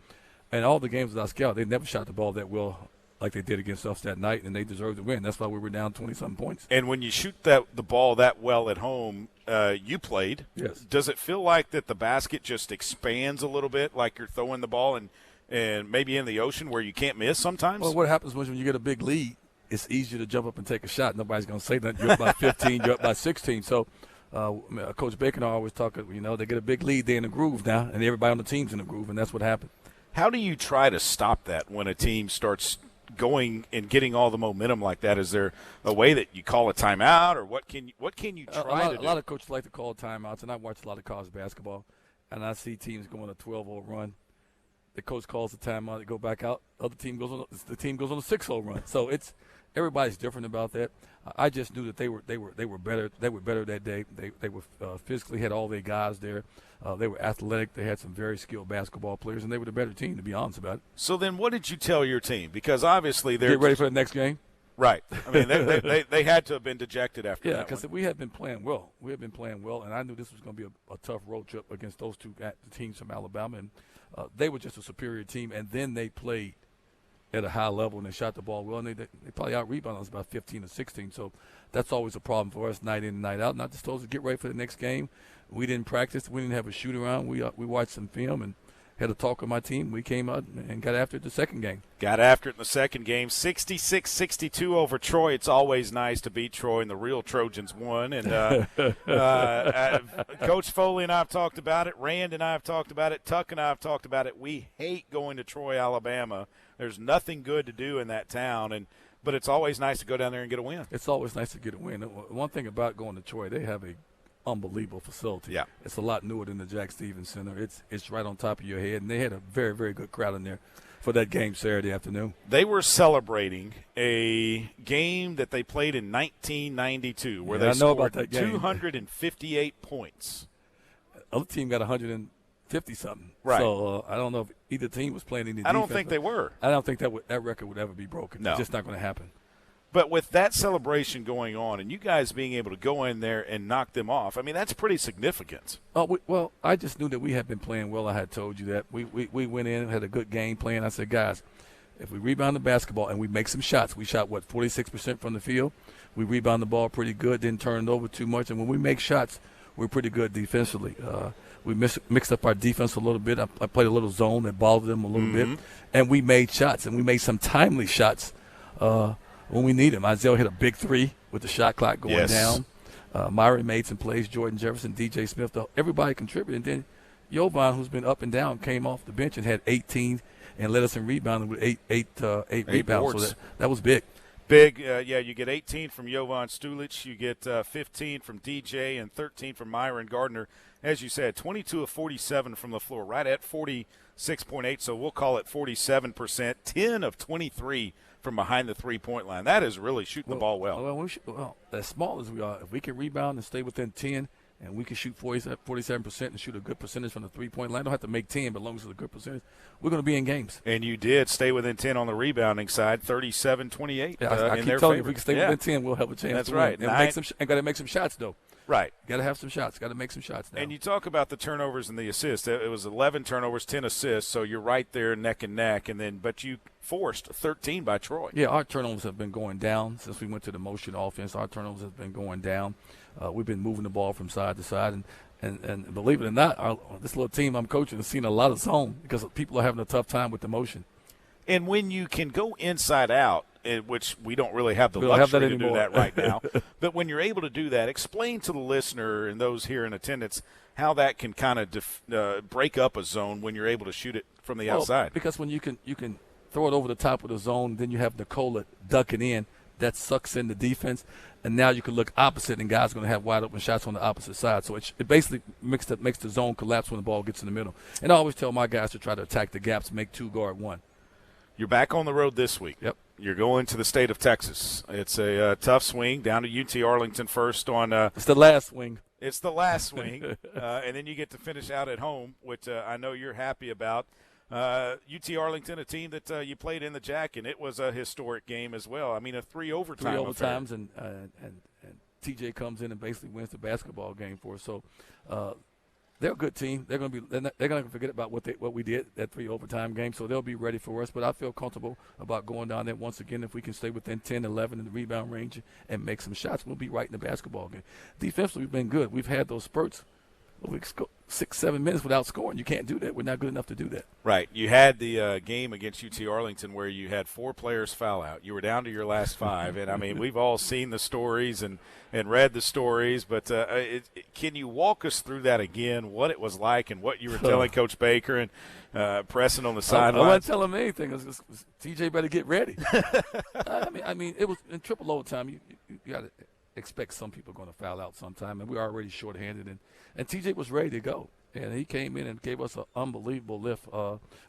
And all the games that I scouted, they never shot the ball that well like they did against us that night, and they deserved to win. That's why we were down 20-something points. And when you shoot the ball that well at home, you played. Yes. Does it feel like that the basket just expands a little bit, like you're throwing the ball and maybe in the ocean where you can't miss sometimes? Well, what happens when you get a big lead, it's easier to jump up and take a shot. Nobody's going to say that. You're up by 15, you're up by 16. So Coach Baker and I always talk, they get a big lead, they're in the groove now, and everybody on the team's in the groove, and that's what happened. How do you try to stop that when a team starts going and getting all the momentum like that? Is there a way that you call a timeout, or what can you try to do? A lot of coaches like to call timeouts, and I watch a lot of college basketball, and I see teams going a 12-0 run. The coach calls the timeout, they go back out. The team goes on a 6-0 run. So everybody's different about that. I just knew that they were better. They were better that day. They were physically had all their guys there. They were athletic. They had some very skilled basketball players, and they were the better team, to be honest about it. So then, what did you tell your team? Because obviously they're get ready for the next game. Right. I mean, they had to have been dejected after that. Yeah, because we had been playing well. And I knew this was going to be a tough road trip against those two teams from Alabama, and they were just a superior team. And then they played at a high level, and they shot the ball well, and they probably out-rebounded us about 15 or 16. So that's always a problem for us night in and night out. Not just told us to get ready for the next game. We didn't practice. We didn't have a shoot-around. We watched some film and had a talk with my team. We came out and got after it the second game. Got after it in the second game, 66-62 over Troy. It's always nice to beat Troy, and the real Trojans won. And Coach Foley and I have talked about it. Rand and I have talked about it. Tuck and I have talked about it. We hate going to Troy, Alabama. There's nothing good to do in that town, but it's always nice to go down there and get a win. It's always nice to get a win. One thing about going to Troy, they have a unbelievable facility. Yeah. It's a lot newer than the Jack Stevens Center. It's right on top of your head, and they had a very, very good crowd in there for that game Saturday afternoon. They were celebrating a game that they played in 1992 where they scored 258 points. Other team got 150-something. Right. So I don't know if either team was playing any defense. I don't think they were. I don't think that record would ever be broken. No. It's just not going to happen. But with that celebration going on and you guys being able to go in there and knock them off, I mean, that's pretty significant. Well, I just knew that we had been playing well. I had told you that. We went in and had a good game plan. I said, guys, if we rebound the basketball and we make some shots, we shot, 46% from the field. We rebound the ball pretty good, didn't turn it over too much. And when we make shots, we're pretty good defensively. We mixed up our defense a little bit. I played a little zone that bothered them a little bit, and we made shots, and we made some timely shots when we need them. Isaiah hit a big three with the shot clock going down. Myron made some plays. Jordan Jefferson, DJ Smith, everybody contributed. And then Jovan, who's been up and down, came off the bench and had 18 and led us in rebounding with eight rebounds. Boards. So that was big. Big, you get 18 from Jovan Stulic, you get 15 from DJ, and 13 from Myron Gardner. As you said, 22 of 47 from the floor, right at 46.8, so we'll call it 47%. 10 of 23 from behind the three-point line. That is really shooting the ball well. Well, as small as we are, if we can rebound and stay within 10, and we can shoot 47% and shoot a good percentage from the three-point line. Don't have to make 10, but as long as it's a good percentage, we're going to be in games. And you did stay within 10 on the rebounding side, 37-28. Yeah, I keep telling you, if we can stay within 10, we'll have a chance. That's to right. Win. And got to make some shots, though. Right. Got to have some shots. Got to make some shots now. And you talk about the turnovers and the assists. It was 11 turnovers, 10 assists, so you're right there neck and neck. But you forced 13 by Troy. Yeah, our turnovers have been going down since we went to the motion offense. Our turnovers have been going down. We've been moving the ball from side to side. And believe it or not, this little team I'm coaching has seen a lot of zone because people are having a tough time with the motion. And when you can go inside out, which we don't really have the luxury to do that right now, but when you're able to do that, explain to the listener and those here in attendance how that can kind of break up a zone when you're able to shoot it from the outside. Because when you can throw it over the top of the zone, then you have Nicola ducking in. That sucks in the defense, and now you can look opposite, and guys are going to have wide open shots on the opposite side. So it basically makes the zone collapse when the ball gets in the middle. And I always tell my guys to try to attack the gaps, make 2 guard 1. You're back on the road this week. Yep. You're going to the state of Texas. It's a tough swing down to UT Arlington first on. It's the last swing. It's the last swing, and then you get to finish out at home, which I know you're happy about. UT Arlington, a team that you played in the Jack, and it was a historic game as well. I mean, a 3 overtime affair. And TJ comes in and basically wins the basketball game for us. So they're a good team. They're going to forget about what we did that 3 overtime game. So they'll be ready for us. But I feel comfortable about going down there once again. If we can stay within 10, 11 in the rebound range and make some shots, we'll be right in the basketball game. Defensively, we've been good. We've had those spurts. We 6-7 minutes without scoring. You can't do that. We're not good enough to do that. Right. You had the game against UT Arlington where you had 4 players foul out. You were down to your last 5. And, I mean, we've all seen the stories and read the stories. But can you walk us through that again, what it was like and what you were telling Coach Baker and pressing on the sideline? I wasn't telling him anything. TJ better get ready. I mean, it was in triple overtime. You got to expect some people are going to foul out sometime. And we're already shorthanded. And TJ was ready to go. And he came in and gave us an unbelievable lift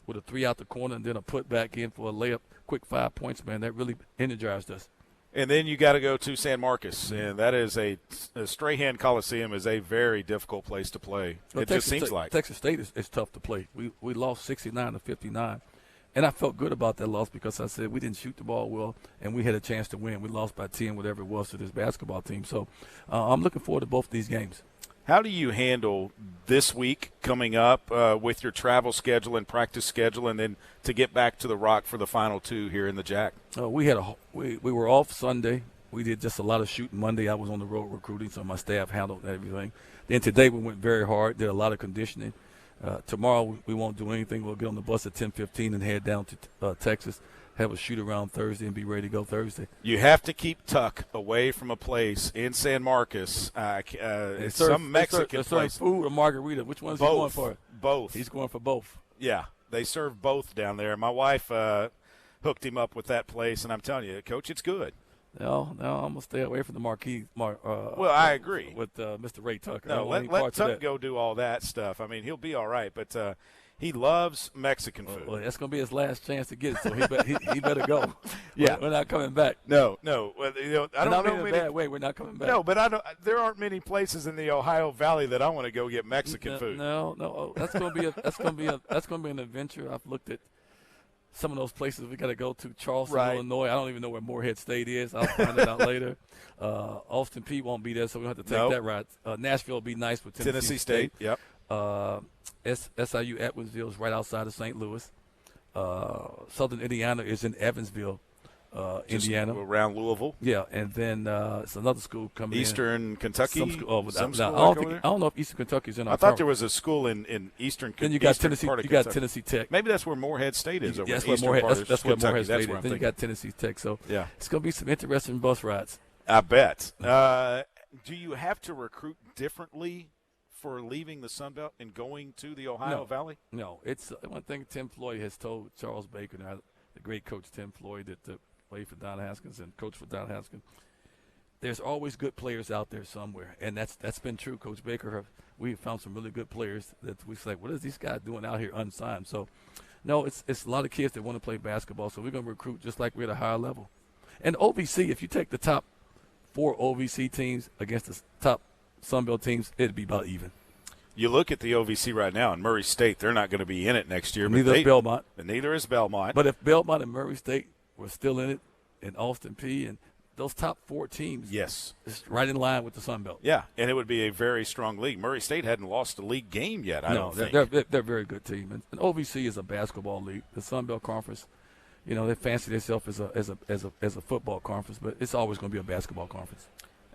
with a 3 out the corner and then a put back in for a layup, quick 5 points, man. That really energized us. And then you got to go to San Marcos, and that is a Strahan Coliseum is a very difficult place to play. It just seems like. Texas State is tough to play. We lost 69-59. And I felt good about that loss because I said we didn't shoot the ball well, and we had a chance to win. We lost by 10, whatever it was, to this basketball team. So I'm looking forward to both these games. How do you handle this week coming up with your travel schedule and practice schedule, and then to get back to the Rock for the final 2 here in the Jack? We were off Sunday. We did just a lot of shooting Monday. I was on the road recruiting, so my staff handled everything. Then today we went very hard, did a lot of conditioning. Tomorrow we won't do anything. We'll get on the bus at 10:15 and head down to Texas. Have a shoot around Thursday and be ready to go Thursday. You have to keep Tuck away from a place in San Marcos. It's some Mexican place. Food or margarita? Which one's he going for? Both. He's going for both. Yeah, they serve both down there. My wife hooked him up with that place, and I'm telling you, Coach, it's good. No, I'm going to stay away from the marquee. Well, I agree. With Mr. Ray Tucker. No, let Tuck go do all that stuff. I mean, he'll be all right, but he loves Mexican food. Well, that's going to be his last chance to get it, so he better go. Yeah. We're not coming back. No. Well, I don't know in a bad way. We're not coming back. No, but there aren't many places in the Ohio Valley that I want to go get Mexican food. No. That's going to be an adventure. I've looked at some of those places we got to go to. Charleston, Illinois. I don't even know where Morehead State is. I'll find it out later. Austin Peay won't be there, so we'll have to take that ride. Nashville will be nice with Tennessee State. Yep. SIU Edwardsville is right outside of St. Louis. Southern Indiana is in Evansville. Indiana. Around Louisville. Yeah, and then it's another school coming Eastern Kentucky. Some school, Some I school don't know if Eastern Kentucky's in our I thought there was a school in Eastern Kentucky. Then you got Tennessee. You got Tennessee Tech. Maybe that's where Morehead State is. Over that's the where eastern Morehead. part of That's where Kentucky. Morehead State is. Where I'm Then you thinking. got Tennessee Tech. So yeah, it's going to be some interesting bus rides. I bet. Do you have to recruit differently for leaving the Sun Belt and going to the Ohio Valley? No, it's one thing Tim Floyd has told Charles Baker, the great coach Tim Floyd that played for Don Haskins and coached for Don Haskins. There's always good players out there somewhere, and that's been true. Coach Baker, we found some really good players that we say, what is these guys doing out here unsigned? So, no, it's a lot of kids that want to play basketball, so we're going to recruit just like we're at a higher level. And OVC, if you take the top 4 OVC teams against the top Sun Belt teams, it'd be about even. You look at the OVC right now, and Murray State, they're not going to be in it next year. Neither is Belmont. And neither is Belmont. But if Belmont and Murray State were still in it, and Austin P, and those top 4 teams, yes, is right in line with the Sun Belt. Yeah, and it would be a very strong league. Murray State hadn't lost a league game yet, I don't think. They're a very good team. And OVC is a basketball league. The Sun Belt Conference, they fancy themselves as a football conference, but it's always going to be a basketball conference.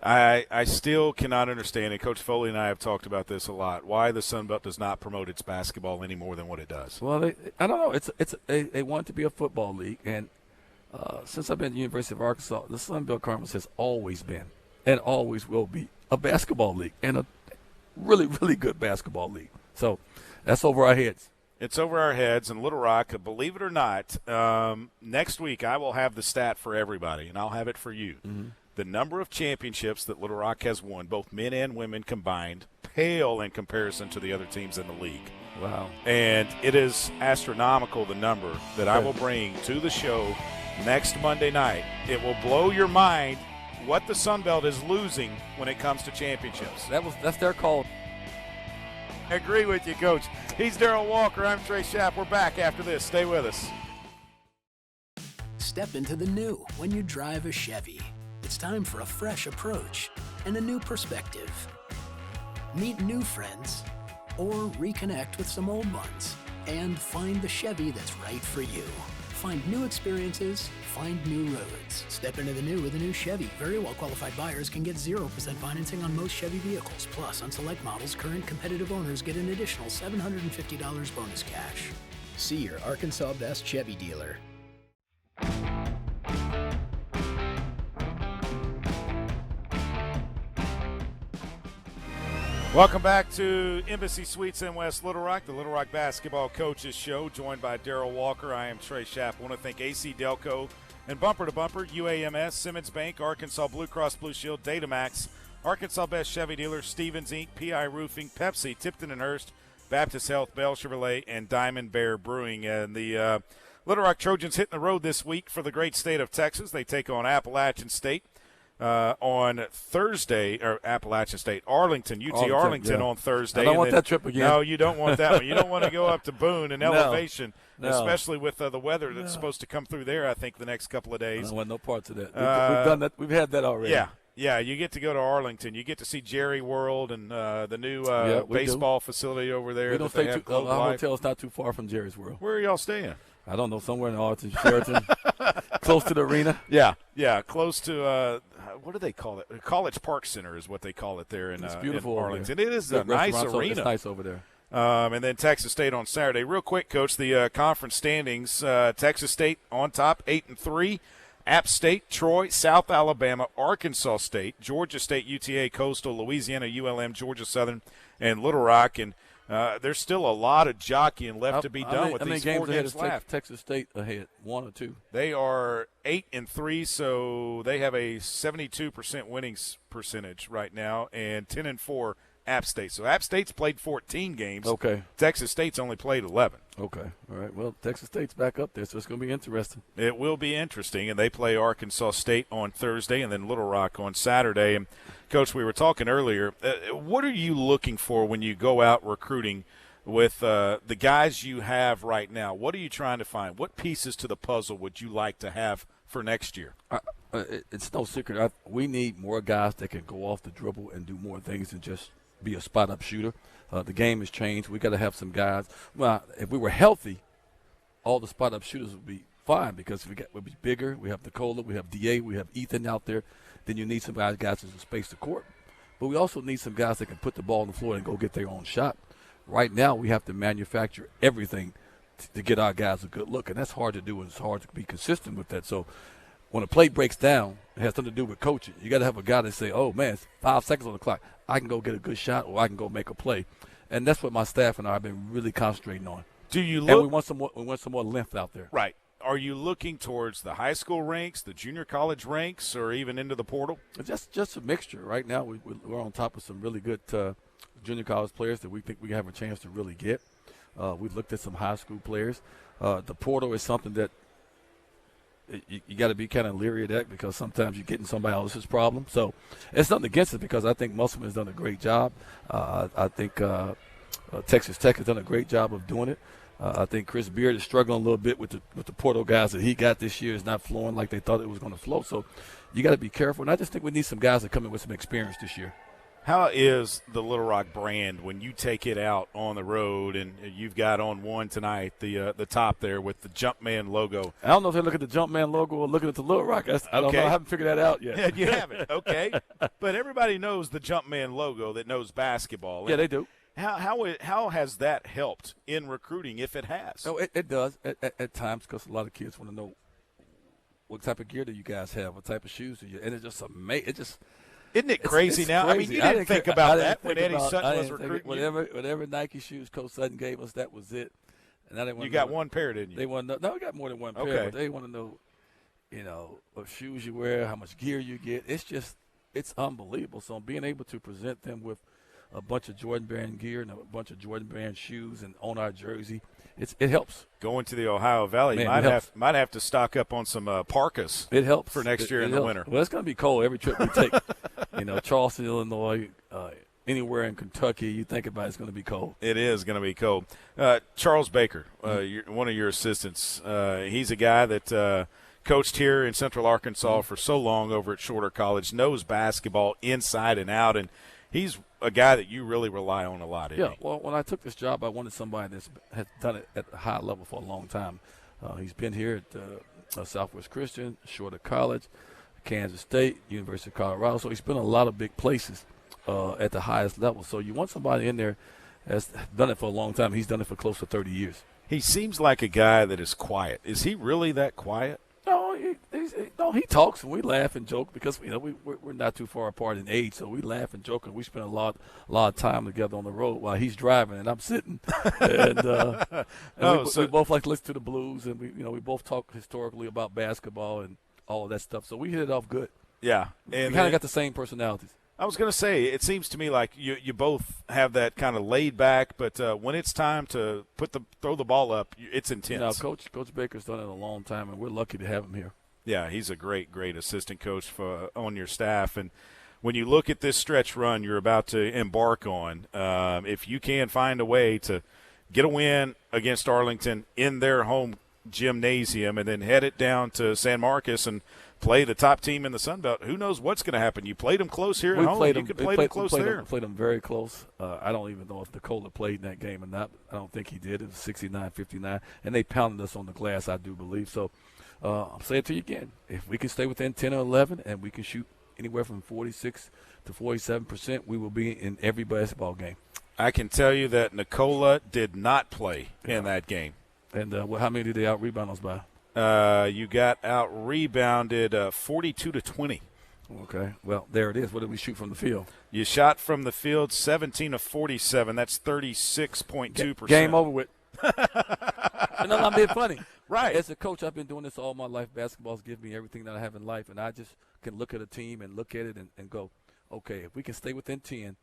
I still cannot understand, and Coach Foley and I have talked about this a lot, why the Sun Belt does not promote its basketball any more than what it does. Well, I don't know. They want it to be a football league, and since I've been at the University of Arkansas, the Sun Belt Conference has always been and always will be a basketball league, and a really, really good basketball league. So that's over our heads. It's over our heads, and Little Rock, believe it or not, next week I will have the stat for everybody, and I'll have it for you. Mm-hmm. The number of championships that Little Rock has won, both men and women combined, pale in comparison to the other teams in the league. Wow. And it is astronomical, the number that I will bring to the show next Monday night. It will blow your mind what the Sun Belt is losing when it comes to championships. That's their call. I agree with you, Coach. He's Darryl Walker. I'm Trey Schapp. We're back after this. Stay with us. Step into the new when you drive a Chevy. It's time for a fresh approach and a new perspective. Meet new friends or reconnect with some old ones and find the Chevy that's right for you. Find new experiences, find new roads. Step into the new with a new Chevy. Very well qualified buyers can get 0% financing on most Chevy vehicles. Plus, on select models, current competitive owners get an additional $750 bonus cash. See your Arkansas Best Chevy dealer. Welcome back to Embassy Suites in West Little Rock, the Little Rock Basketball Coaches Show, joined by Darryl Walker. I am Trey Schapp. I want to thank AC Delco and Bumper to Bumper, UAMS, Simmons Bank, Arkansas Blue Cross Blue Shield, Datamax, Arkansas Best Chevy Dealer, Stevens Inc., PI Roofing, Pepsi, Tipton and Hurst, Baptist Health, Bell Chevrolet, and Diamond Bear Brewing. And the Little Rock Trojans hitting the road this week for the great state of Texas. They take on Appalachian State. On Thursday, or Appalachian State, Arlington Arlington on Thursday. I don't want that trip again. No, you don't want that one. You don't want to go up to Boone in elevation, especially with the weather that's supposed to come through there, I think, the next couple of days. I don't want no parts of that. We've done that. We've had that already. Yeah, you get to go to Arlington. You get to see Jerry World and the new baseball facility over there. We don't stay too. Our hotel's not too far from Jerry's World. Where are y'all staying? I don't know, somewhere in Arlington, Sheraton, close to the arena. Yeah, close to what do they call it? College Park Center is what they call it there in, it's beautiful in Arlington. It is a nice arena. It's nice over there. And then Texas State on Saturday. Real quick, Coach, the conference standings: Texas State on top, 8-3. App State, Troy, South Alabama, Arkansas State, Georgia State, UTA, Coastal, Louisiana, ULM, Georgia Southern, and Little Rock. And there's still a lot of jockeying left to be done with these 4 games left. Texas State ahead, 1 or 2. They are 8-3, so they have a 72% winning percentage right now, and 10-4 App State. So App State's played 14 games. Okay. Texas State's only played 11. Okay. All right. Well, Texas State's back up there, so it's going to be interesting. It will be interesting, and they play Arkansas State on Thursday and then Little Rock on Saturday. And, Coach, we were talking earlier, what are you looking for when you go out recruiting with the guys you have right now? What are you trying to find? What pieces to the puzzle would you like to have for next year? It's no secret. We need more guys that can go off the dribble and do more things than just be a spot-up shooter. The game has changed. We got to have some guys. Well, if we were healthy, all the spot-up shooters would be fine, because we'll be bigger. We have Nicola, we have DA, we have Ethan out there. Then you need some guys who can space the court. But we also need some guys that can put the ball on the floor and go get their own shot. Right now, we have to manufacture everything to get our guys a good look, and that's hard to do, and it's hard to be consistent with that. So when a play breaks down, it has something to do with coaching. You got to have a guy that say, oh, man, it's 5 seconds on the clock. I can go get a good shot, or I can go make a play. And that's what my staff and I have been really concentrating on. Do you look? And we want some more length out there. Right. Are you looking towards the high school ranks, the junior college ranks, or even into the portal? Just a mixture. Right now, we're on top of some really good junior college players that we think we have a chance to really get. We've looked at some high school players. The portal is something that you got to be kind of leery of that, because sometimes you're getting somebody else's problem. So it's nothing against it, because I think Musselman's done a great job. I think Texas Tech has done a great job of doing it. I think Chris Beard is struggling a little bit with the portal guys that he got this year. Is not flowing like they thought it was going to flow. So you got to be careful. And I just think we need some guys that come in with some experience this year. How is the Little Rock brand when you take it out on the road, and you've got on one tonight, the top there with the Jumpman logo? I don't know if they look at the Jumpman logo or looking at the Little Rock. I don't know. I haven't figured that out yet. Yeah, you haven't. Okay. But everybody knows the Jumpman logo that knows basketball. Yeah, they do. How has that helped in recruiting, if it has? Oh, it does at times, because a lot of kids want to know what type of gear do you guys have, what type of shoes do you, and it's just amazing. Isn't it crazy now? Crazy. I mean, you didn't think about that when Eddie Sutton was recruiting. Whatever Nike shoes Coach Sutton gave us, that was it. And I didn't want you got one pair, didn't you? They want to know. No, we got more than one pair. But they want to know, what shoes you wear, how much gear you get. It's unbelievable. So being able to present them with a bunch of Jordan Brand gear and a bunch of Jordan Brand shoes and on our jersey, it helps. Going to the Ohio Valley, Man, might have to stock up on some parkas. It helps for next year in the winter. Well, it's going to be cold every trip we take. Charleston, Illinois, anywhere in Kentucky, you think about it's going to be cold. It is going to be cold. Charles Baker, one of your assistants, he's a guy that coached here in Central Arkansas for so long over at Shorter College, knows basketball inside and out, and he's a guy that you really rely on a lot. Well, when I took this job, I wanted somebody that has done it at a high level for a long time. He's been here at Southwest Christian, Shorter College, Kansas State, University of Colorado. So he's been a lot of big places at the highest level. So you want somebody in there that's done it for a long time. He's done it for close to 30 years. He seems like a guy that is quiet. Is he really that quiet? No, he talks and we laugh and joke, because we're not too far apart in age, so we laugh and joke, and we spend a lot of time together on the road while he's driving and I'm sitting. And, we both like to listen to the blues, and we both talk historically about basketball and all of that stuff. So we hit it off good. Yeah, and we kind of got the same personalities. I was going to say, it seems to me like you both have that kind of laid back, but when it's time to throw the ball up, it's intense. Coach Baker's done it a long time, and we're lucky to have him here. Yeah, he's a great assistant coach on your staff. And when you look at this stretch run you're about to embark on, if you can find a way to get a win against Arlington in their home gymnasium and then head it down to San Marcos and play the top team in the Sun Belt, who knows what's going to happen? You played them close here at home. You could play them close there. We played them very close. I don't even know if Nicola played in that game or not. I don't think he did. It was 69-59, and they pounded us on the glass, I do believe. So I'll say it to you again. If we can stay within 10 or 11 and we can shoot anywhere from 46 to 47%, we will be in every basketball game. I can tell you that Nicola did not play in that game. And how many did they out-rebound us by? You got out-rebounded 42-20. Okay. Well, there it is. What did we shoot from the field? You shot from the field 17 of 47. That's 36.2%. Game over with. No, I'm being funny. Right. As a coach, I've been doing this all my life. Basketball's given me everything that I have in life, and I just can look at a team and look at it and go, okay, if we can stay within 10,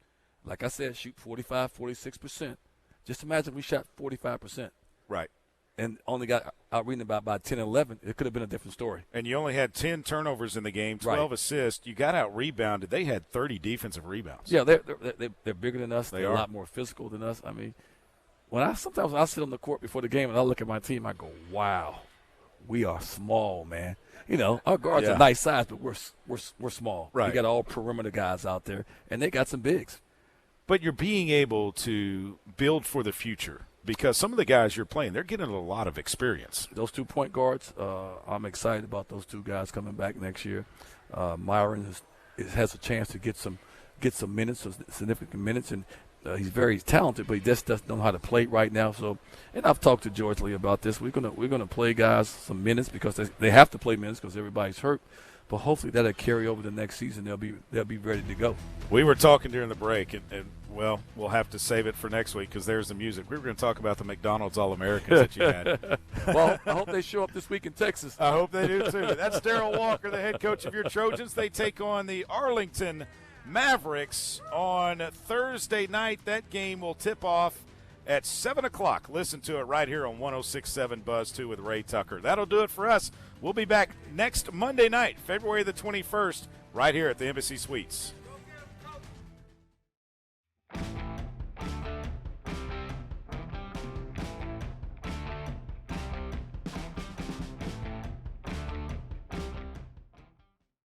like I said, shoot 45, 46%. Just imagine we shot 45%. Right. And only got out-rebounded by 10 and 11, it could have been a different story. And you only had 10 turnovers in the game, 12 assists. You got out-rebounded. They had 30 defensive rebounds. Yeah, they're bigger than us. They're a lot more physical than us. I mean, sometimes when I sit on the court before the game and I look at my team, I go, wow, we are small, man. Our guards are nice size, but we're small. Right. We got all perimeter guys out there, and they got some bigs. But you're being able to build for the future because some of the guys you're playing, they're getting a lot of experience. Those 2 point guards, I'm excited about those 2 guys coming back next year. Myron has a chance to get some minutes, some significant minutes, and he's very talented, but he just doesn't know how to play right now. So, and I've talked to George Lee about this. We're gonna play guys some minutes because they have to play minutes because everybody's hurt. But hopefully that'll carry over the next season. They'll be ready to go. We were talking during the break, and well, we'll have to save it for next week because there's the music. We were going to talk about the McDonald's All-Americans that you had. Well, I hope they show up this week in Texas. I hope they do too. That's Darryl Walker, the head coach of your Trojans. They take on the Arlington Mavericks on Thursday night. That game will tip off at 7 o'clock. Listen to it right here on 106.7 Buzz 2 with Ray Tucker. That'll do it for us. We'll be back next Monday night, February the 21st, right here at the Embassy Suites.